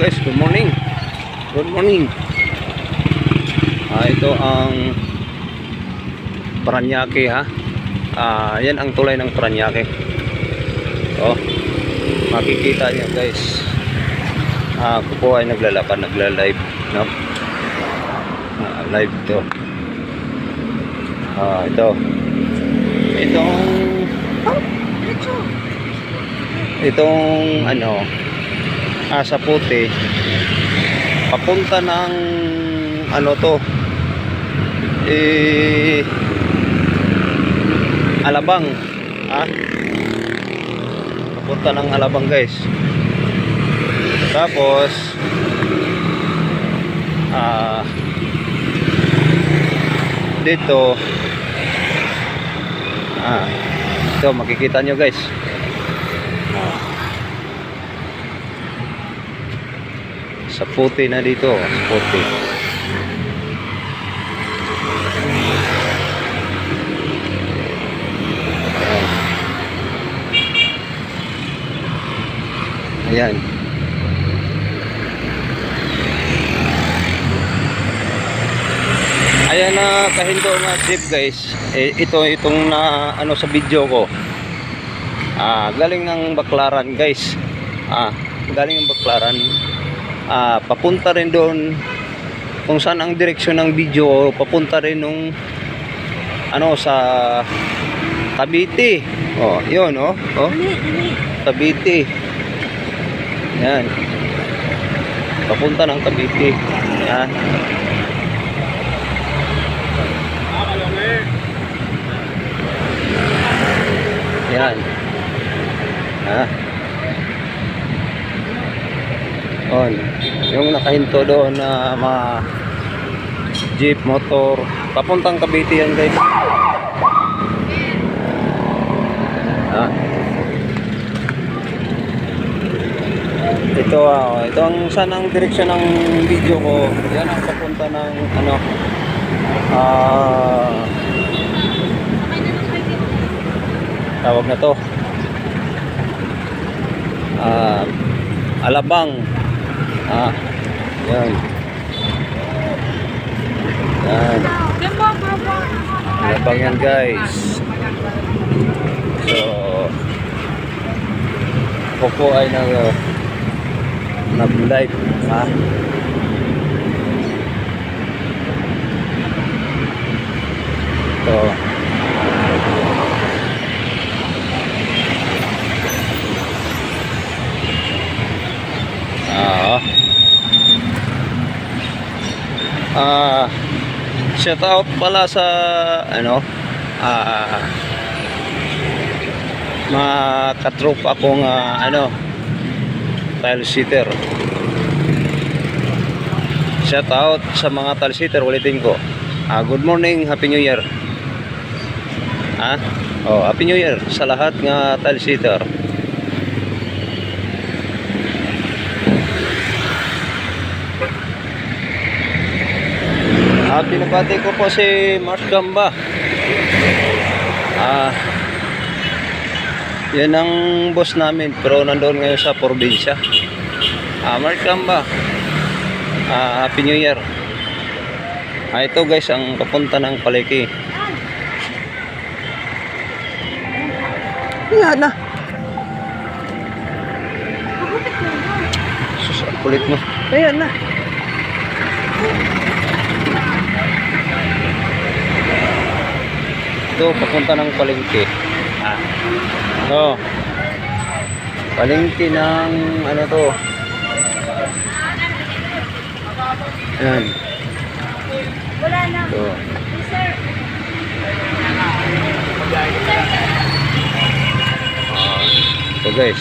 guys, good morning. Good morning. Ito ang Paranaque ha. Yan ang tulay ng Paranaque. So, makikita niyo guys. Ako po ay naglalakad, nagla-live, no? Live to. Itong ano, sa puti papunta ng ano to, Alabang, papunta ng Alabang guys. Tapos dito ito makikita nyo guys. Sa puti na dito, sa puti. Ayan. Ayan na kahindo nga jeep guys. Itong na ano sa video ko. Galing ng Baclaran guys. Galing ng Baclaran. Papunta rin doon kung saan ang direksyon ng video, papunta rin nung ano sa Cavite. Yun Cavite. Yan. Papunta ng Cavite. Yan. Yan. Yung nakahinto doon na mga jeep, motor, papuntang Cavite yan guys. Ito ang saan ang direksyon ng video ko. Yan ang papunta ng ano tawag na to Alabang. Yan. Alabang yan guys. So ako po ay nag-live shout out pala sa ano mga katropa akong tile sitter. Shout out sa mga tile sitter, ulitin ko. Good morning, happy new year. Happy new year sa lahat nga tile sitter. Pinabati ko po si Mark Gamba. Yan ang boss namin, pero nandoon ngayon sa probinsya. Mark Gamba, happy new year. Ito guys ang papunta ng Palengke. Yan na. Sus, ang kulit mo. Ayan na. Ito papunta ng Palengke. Palengke ng ano to. Yan. Wala na. Sir. So guys,